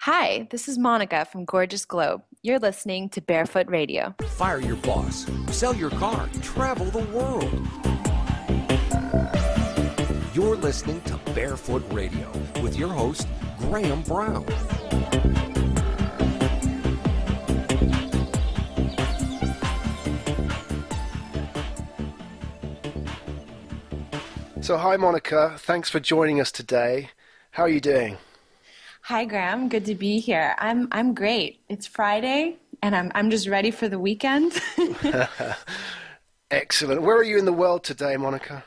Hi, this is Monica from Gorgeous Globe. You're listening to Barefoot Radio. Fire your boss, sell your car, travel the world. You're listening to Barefoot Radio with your host, Graham Brown. So hi Monica, thanks for joining us today. How are you doing? Hi Graham, good to be here. I'm great. It's Friday and I'm just ready for the weekend. Excellent. Where are you in the world today, Monica?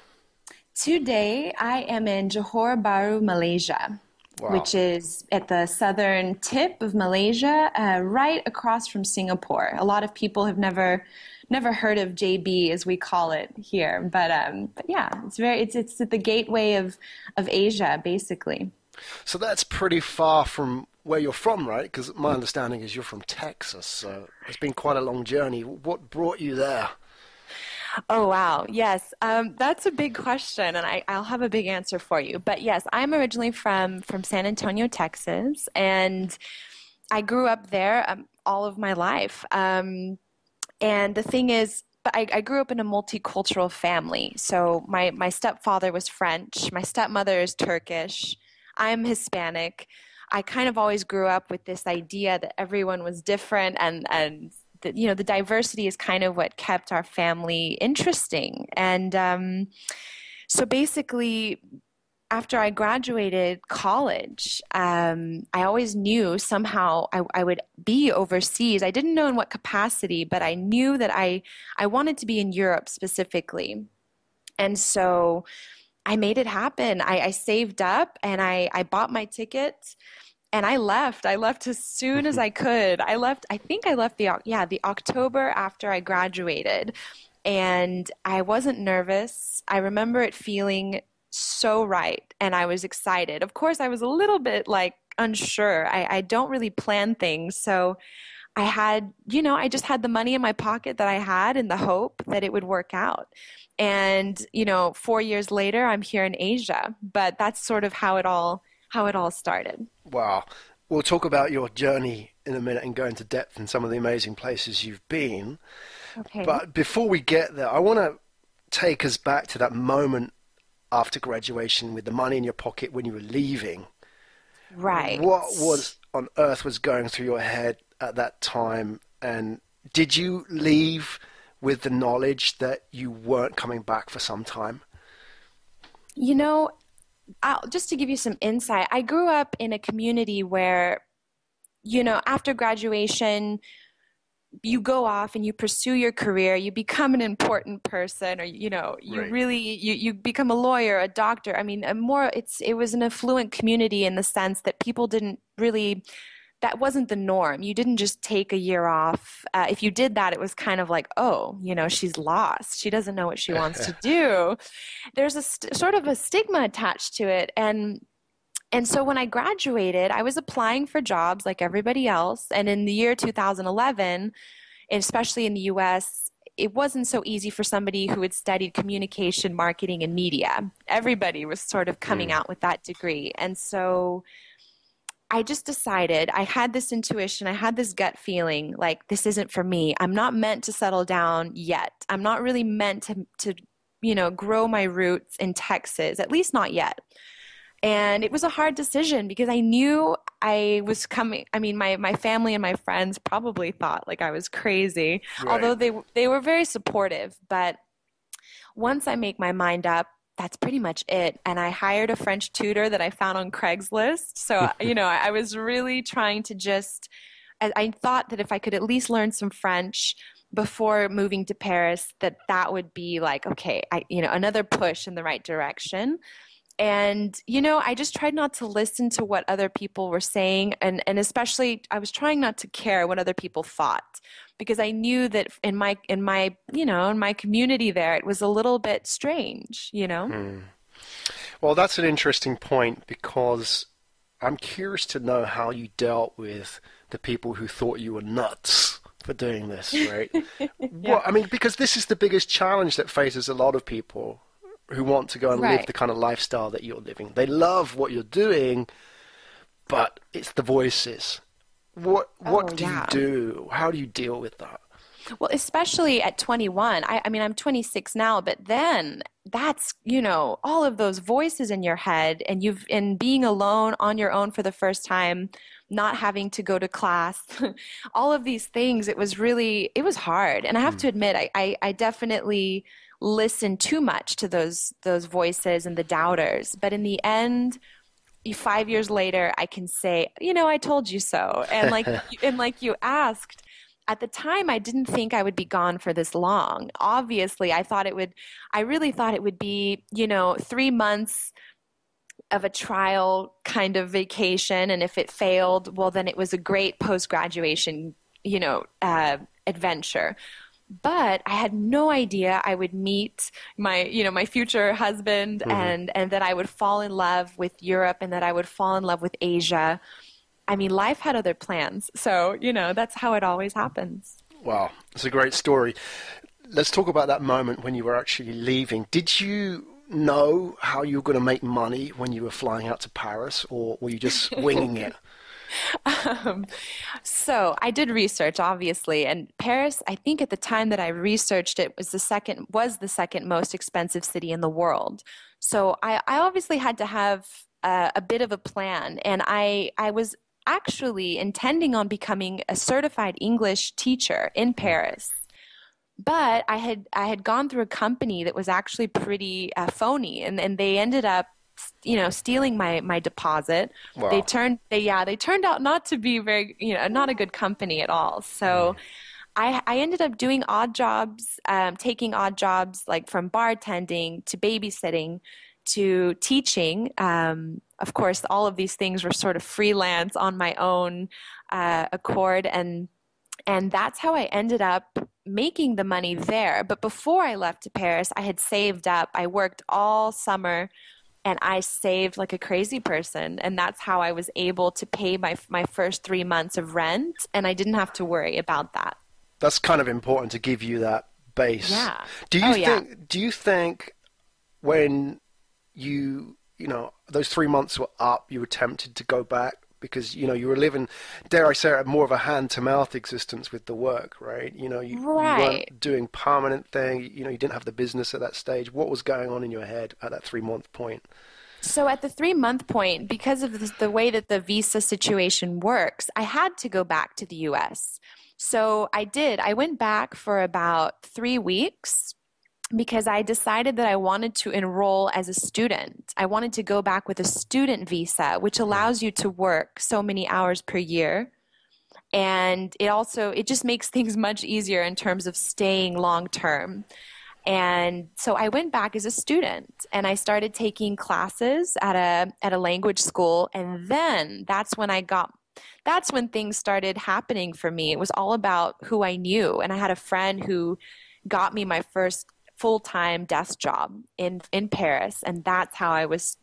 Today I am in Johor Bahru, Malaysia, which is at the southern tip of Malaysia, right across from Singapore. A lot of people have never heard of JB as we call it here, but yeah, it's at the gateway of Asia, basically. So that's pretty far from where you're from, right? Because my understanding is you're from Texas, so it's been quite a long journey. What brought you there? Oh, wow. Yes. That's a big question, and I'll have a big answer for you. But yes, I'm originally from San Antonio, Texas, and I grew up there all of my life. And the thing is, but I grew up in a multicultural family. So my stepfather was French, my stepmother is Turkish, I'm Hispanic. I kind of always grew up with this idea that everyone was different and that, you know, the diversity is kind of what kept our family interesting. And so basically, after I graduated college, I always knew somehow I would be overseas. I didn't know in what capacity, but I knew that I wanted to be in Europe specifically. And so I made it happen. I saved up and I bought my ticket and I left. I left as soon as I could. I think I left the October after I graduated. And I wasn't nervous. I remember it feeling so right. And I was excited. Of course, I was a little bit like unsure. I don't really plan things. So I just had the money in my pocket that I had and the hope that it would work out. And, 4 years later, I'm here in Asia, but that's sort of how it all started. Wow. We'll talk about your journey in a minute and go into depth in some of the amazing places you've been. Okay. But before we get there, I want to take us back to that moment after graduation with the money in your pocket when you were leaving. Right. What on earth was going through your head at that time? And did you leave with the knowledge that you weren't coming back for some time? Just to give you some insight, I grew up in a community where, after graduation, you go off and you pursue your career, you become an important person, or, you Right. really, you become a lawyer, a doctor. I mean, it was an affluent community in the sense that people didn't really, that wasn't the norm. You didn't just take a year off. If you did that, it was kind of like, oh, she's lost. She doesn't know what she wants to do. There's sort of a stigma attached to it. And so when I graduated, I was applying for jobs like everybody else. And in the year 2011, especially in the US, it wasn't so easy for somebody who had studied communication, marketing, and media. Everybody was sort of coming out with that degree. And so I just decided, I had this intuition, I had this gut feeling like this isn't for me. I'm not meant to settle down yet. I'm not really meant to grow my roots in Texas, at least not yet. And it was a hard decision because I knew I was coming. I mean, my family and my friends probably thought like I was crazy, Right. although they were very supportive. But once I make my mind up, that's pretty much it. And I hired a French tutor that I found on Craigslist. So, I was really trying to I thought that if I could at least learn some French before moving to Paris, that would be like, okay, another push in the right direction. And, I just tried not to listen to what other people were saying. And especially I was trying not to care what other people thought, because I knew that in my community there, it was a little bit strange, Well, that's an interesting point because I'm curious to know how you dealt with the people who thought you were nuts for doing this, right? Yeah. Because this is the biggest challenge that faces a lot of people who want to go and live Right. the kind of lifestyle that you're living. They love what you're doing, but it's the voices. Oh, What do you yeah. do? How do you deal with that? Well, especially at 21. I mean, I'm 26 now, but then that's, all of those voices in your head and being alone on your own for the first time, not having to go to class, all of these things, it was hard. And I have Mm. to admit, I definitely listened too much to those voices and the doubters. But in the end, 5 years later, I can say, I told you so. And like you asked, at the time, I didn't think I would be gone for this long. Obviously, I really thought it would be, 3 months of a trial kind of vacation. And if it failed, well, then it was a great post-graduation, adventure. But I had no idea I would meet my future husband, Hmm. and that I would fall in love with Europe, and that I would fall in love with Asia. I mean, life had other plans. So, that's how it always happens. Wow, it's a great story. Let's talk about that moment when you were actually leaving. Did you know how you were going to make money when you were flying out to Paris, or were you just winging it? Um, so I did research, obviously, and Paris, I think at the time that I researched it was the second most expensive city in the world. So I obviously had to have a bit of a plan, and I was actually intending on becoming a certified English teacher in Mm. Paris. But I had gone through a company that was actually pretty phony, and they ended up, stealing my deposit. They Wow. turned they yeah they turned out not to be very, not a good company at all. So Mm. I ended up doing odd jobs, taking odd jobs like from bartending to babysitting to teaching. Of course, all of these things were sort of freelance on my own accord, and that's how I ended up making the money there. But before I left to Paris, I had saved up. I worked all summer and I saved like a crazy person. And that's how I was able to pay my first 3 months of rent. And I didn't have to worry about that. That's kind of important to give you that base. Yeah. Do you Oh, yeah. think when those 3 months were up, you were tempted to go back because, you were living, dare I say it, more of a hand-to-mouth existence with the work, right? You Right. weren't doing permanent thing, you didn't have the business at that stage. What was going on in your head at that 3 month point? So at the 3 month point, because of the way that the visa situation works, I had to go back to the US. So I did. I went back for about 3 weeks because I decided that I wanted to enroll as a student. I wanted to go back with a student visa, which Mm. allows you to work so many hours per year. And it just makes things much easier in terms of staying long term. And so I went back as a student and I started taking classes at a language school. And then that's when things started happening for me. It was all about who I knew. And I had a friend who got me my first full-time desk job in Paris. And that's how I was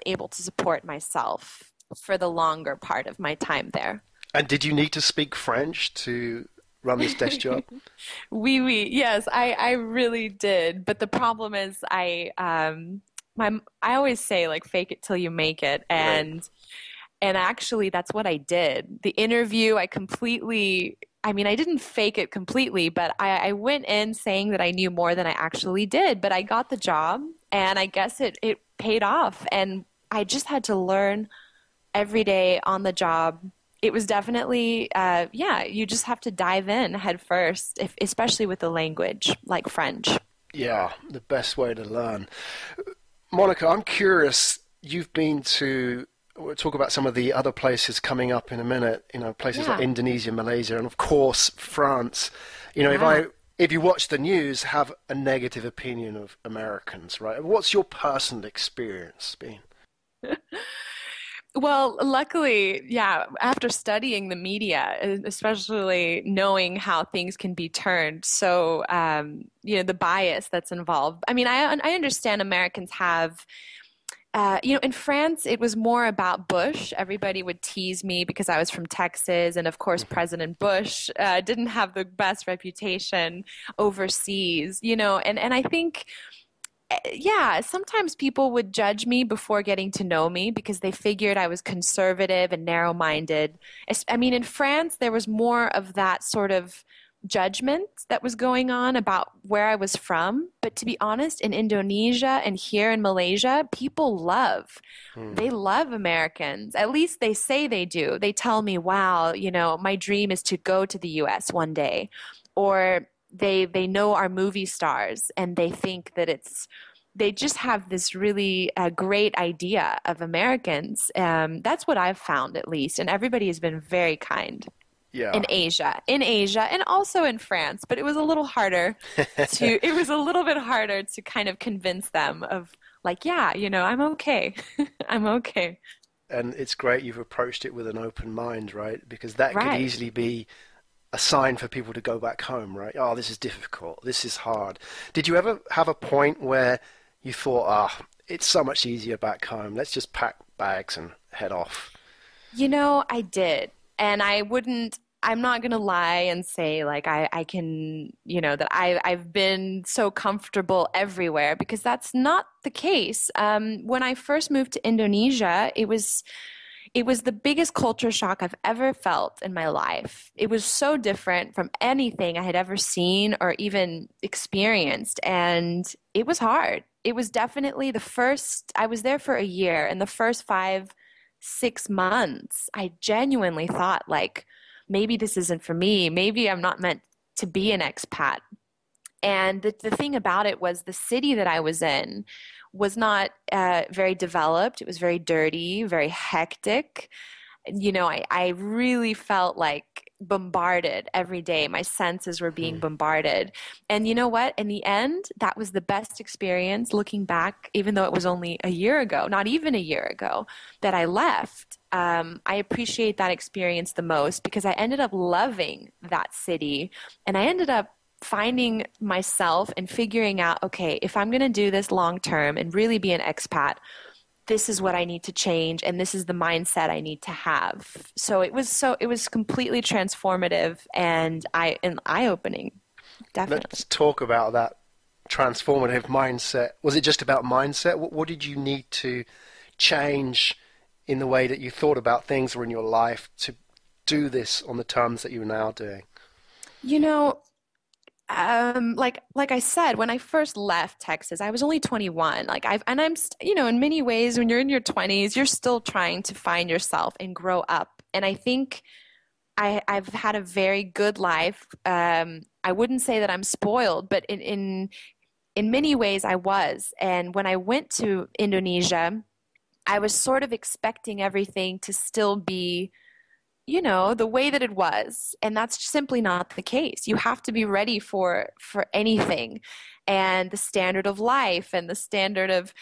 able to support myself for the longer part of my time there. And did you need to speak French to run this desk job? Oui. Yes, I really did. But the problem is I always say like fake it till you make it. Right. And actually that's what I did. The interview, I mean, I didn't fake it completely, but I went in saying that I knew more than I actually did, but I got the job and I guess it paid off. And I just had to learn every day on the job. It was definitely, yeah, you just have to dive in head first, especially with the language like French. Yeah, the best way to learn. Monica, I'm curious. You've been to, we'll talk about some of the other places coming up in a minute, places like Yeah, Indonesia, Malaysia, and of course, France. If yeah. if you watch the news, have a negative opinion of Americans, right? What's your personal experience been? Well, luckily, yeah, after studying the media, especially knowing how things can be turned, so the bias that's involved. I mean, I understand Americans have, in France, it was more about Bush. Everybody would tease me because I was from Texas, and of course, Mhm. President Bush didn't have the best reputation overseas, and I think. Yeah, sometimes people would judge me before getting to know me because they figured I was conservative and narrow-minded. I mean, in France, there was more of that sort of judgment that was going on about where I was from. But to be honest, in Indonesia and here in Malaysia, people love. Hmm. They love Americans. At least they say they do. They tell me, wow, my dream is to go to the US one day. Or they know our movie stars and they think that they just have this really great idea of Americans. That's what I've found at least, and everybody has been very kind Yeah. In Asia, and also in France. But it was a little bit harder to kind of convince them of like, yeah, I'm okay, I'm okay. And it's great you've approached it with an open mind, right? Because that could Right. easily be a sign for people to go back home, right? Oh, this is difficult. This is hard. Did you ever have a point where you thought, it's so much easier back home. Let's just pack bags and head off. I did. And I'm not gonna lie and say like I can, that I've been so comfortable everywhere because that's not the case. When I first moved to Indonesia, it was the biggest culture shock I've ever felt in my life. It was so different from anything I had ever seen or even experienced, and it was hard. It was definitely I was there for a year, and the first 6 months, I genuinely thought, like, maybe this isn't for me. Maybe I'm not meant to be an expat. And the thing about it was the city that I was in was not very developed. It was very dirty, very hectic. I really felt like bombarded every day. My senses were being Hmm. bombarded. And you know what? In the end, that was the best experience looking back, even though it was only a year ago, not even a year ago, that I left. I appreciate that experience the most because I ended up loving that city and I ended up finding myself and figuring out, okay, if I'm going to do this long term and really be an expat, this is what I need to change and this is the mindset I need to have. So it was completely transformative and eye-opening, definitely. Let's talk about that transformative mindset. Was it just about mindset? What did you need to change in the way that you thought about things or in your life to do this on the terms that you're now doing? You know, like I said, when I first left Texas, I was only 21. Like in many ways, when you're in your 20s, you're still trying to find yourself and grow up. And I think I've had a very good life. I wouldn't say that I'm spoiled, but in many ways I was. And when I went to Indonesia, I was sort of expecting everything to still be the way that it was, and that's simply not the case. You have to be ready for anything, and the standard of life and the standard of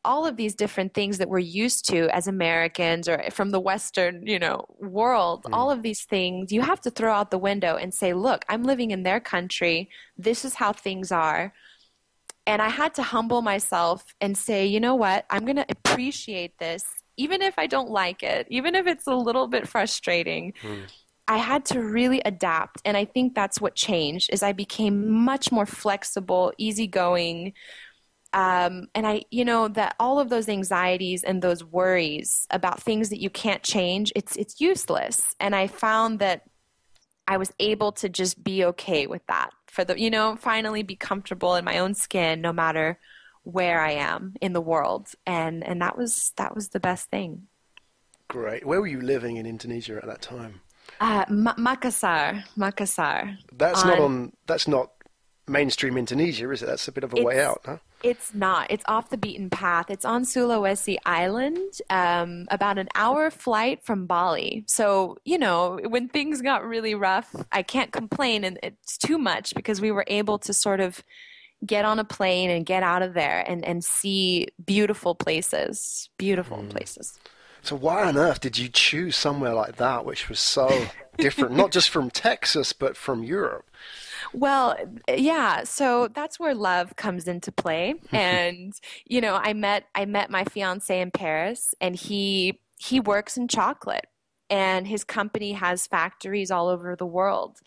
all of these different things that we're used to as Americans or from the Western, world. Hmm. All of these things you have to throw out the window and say, look, I'm living in their country. This is how things are. And I had to humble myself and say, you know what? I'm going to appreciate this, even if I don't like it, even if it's a little bit frustrating. Hmm. I had to really adapt. And I think that's what changed is I became much more flexible, easygoing. And that all of those anxieties and those worries about things that you can't change, it's useless. And I found that I was able to just be okay with that finally be comfortable in my own skin no matter where I am in the world. And that was the best thing. Great. Where were you living in Indonesia at that time? Makassar. That's not On on. That's not mainstream Indonesia, is it? That's a bit of a way it's out, huh? it's not. It's off the beaten path. It's on Sulawesi Island, about an hour flight from Bali. So, when things got really rough, I can't complain, and it's too much because we were able to sort of get on a plane and get out of there and see beautiful places. Beautiful Hmm. places. So why on earth did you choose somewhere like that, which was so different, not just from Texas, but from Europe? Well, yeah, so that's where love comes into play. And, I met my fiance in Paris and he works in chocolate and his company has factories all over the world.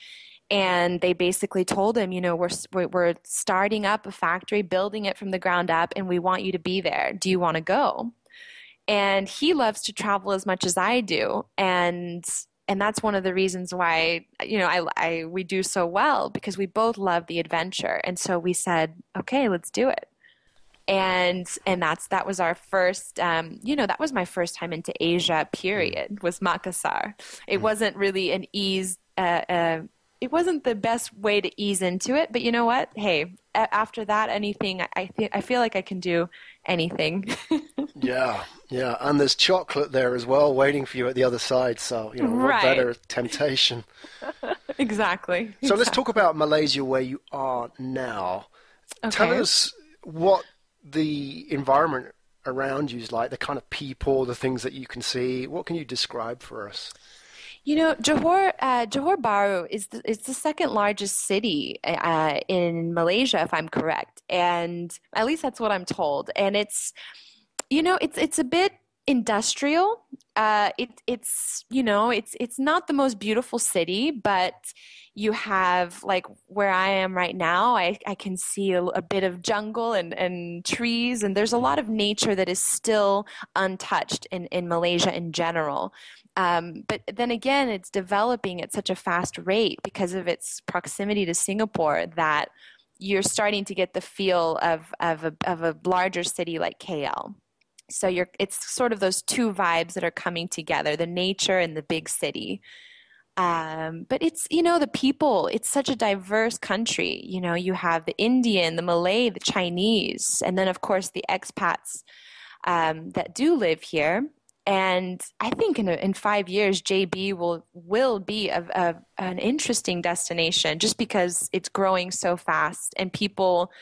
And they basically told him, we're starting up a factory, building it from the ground up, and we want you to be there. Do you want to go? And he loves to travel as much as I do. And that's one of the reasons why, we do so well, because we both love the adventure. And so we said, okay, let's do it. And that was our first, that was my first time into Asia, period, was Makassar. It wasn't really it wasn't the best way to ease into it, but you know what? Hey, after that, I feel like I can do anything. Yeah, yeah, and there's chocolate there as well, waiting for you at the other side. So what Right. better temptation? Exactly. So let's talk about Malaysia, where you are now. Tell Okay. us what the environment around you is like, the kind of people, the things that you can see. What can you describe for us? Johor Bahru is the second largest city in Malaysia, if I'm correct, and at least that's what I'm told. And it's a bit industrial. It's not the most beautiful city, but you have, like, where I am right now, I can see a bit of jungle and trees, and there's a lot of nature that is still untouched in Malaysia in general. But then again, it's developing at such a fast rate because of its proximity to Singapore that you're starting to get the feel of a larger city like KL. So it's sort of those two vibes that are coming together, the nature and the big city. But it's, the people, it's such a diverse country. You have the Indian, the Malay, the Chinese, and then of course the expats that do live here. And I think in 5 years, JB will be an interesting destination, just because it's growing so fast and people,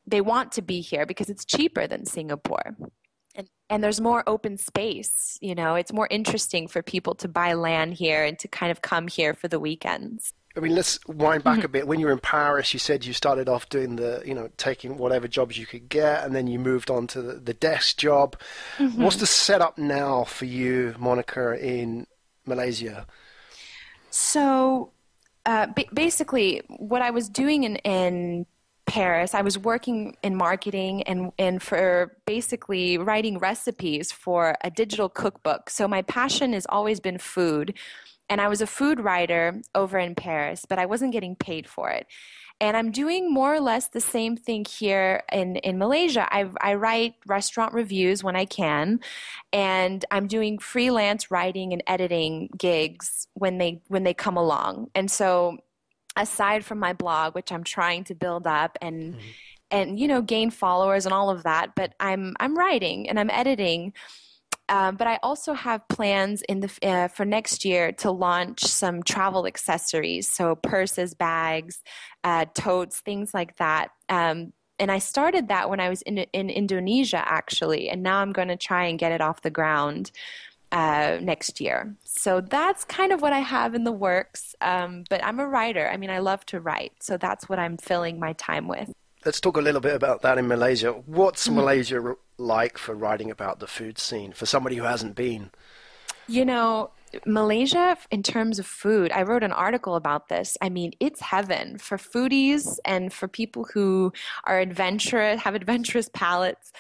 they want to be here because it's cheaper than Singapore. And there's more open space. It's more interesting for people to buy land here and to kind of come here for the weekends. I mean, let's wind back a bit. When you were in Paris, you said you started off doing taking whatever jobs you could get, and then you moved on to the desk job. What's the setup now for you, Monica, in Malaysia? So basically, what I was doing in Paris, I was working in marketing and for basically writing recipes for a digital cookbook. So my passion has always been food. And I was a food writer over in Paris, but I wasn't getting paid for it. And I'm doing more or less the same thing here in Malaysia. I write restaurant reviews when I can, and I'm doing freelance writing and editing gigs when they come along. And so aside from my blog, which I'm trying to build up and gain followers and all of that, but I'm writing and I'm editing. But I also have plans for next year to launch some travel accessories, so purses, bags, totes, things like that. And I started that when I was in Indonesia, actually, and now I'm going to try and get it off the ground next year. So that's kind of what I have in the works. But I'm a writer. I mean, I love to write, so that's what I'm filling my time with. Let's talk a little bit about that in Malaysia. What's Malaysia like for writing about the food scene for somebody who hasn't been? Malaysia, in terms of food, I wrote an article about this. I mean, it's heaven for foodies and for people who are adventurous, have adventurous palates.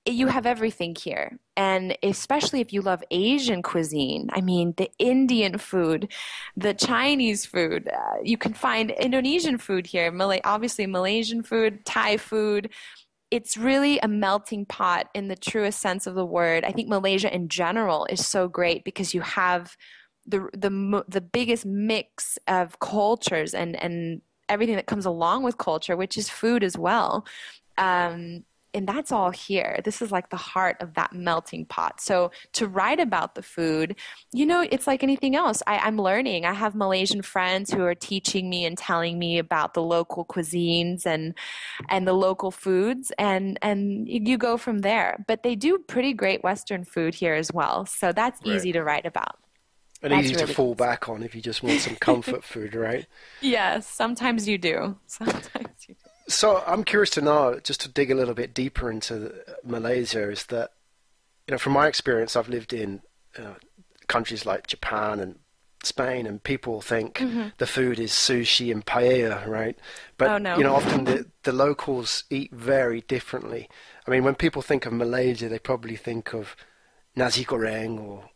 You have everything here. And especially if you love Asian cuisine, I mean, the Indian food, the Chinese food, you can find Indonesian food here, obviously Malaysian food, Thai food. It's really a melting pot in the truest sense of the word. I think Malaysia in general is so great because you have the biggest mix of cultures and everything that comes along with culture, which is food as well. And that's all here. This is like the heart of that melting pot. So to write about the food, it's like anything else. I'm learning. I have Malaysian friends who are teaching me and telling me about the local cuisines and the local foods, and you go from there. But they do pretty great Western food here as well. So that's easy to write about. And That's easy to really fall back on if you just want some comfort food, right? Yes, sometimes you do. Sometimes you do. So I'm curious to know, just to dig a little bit deeper into Malaysia, is that, from my experience, I've lived in countries like Japan and Spain, and people think the food is sushi and paella, right? But Oh, no. often the locals eat very differently. I mean, when people think of Malaysia, they probably think of nasi goreng or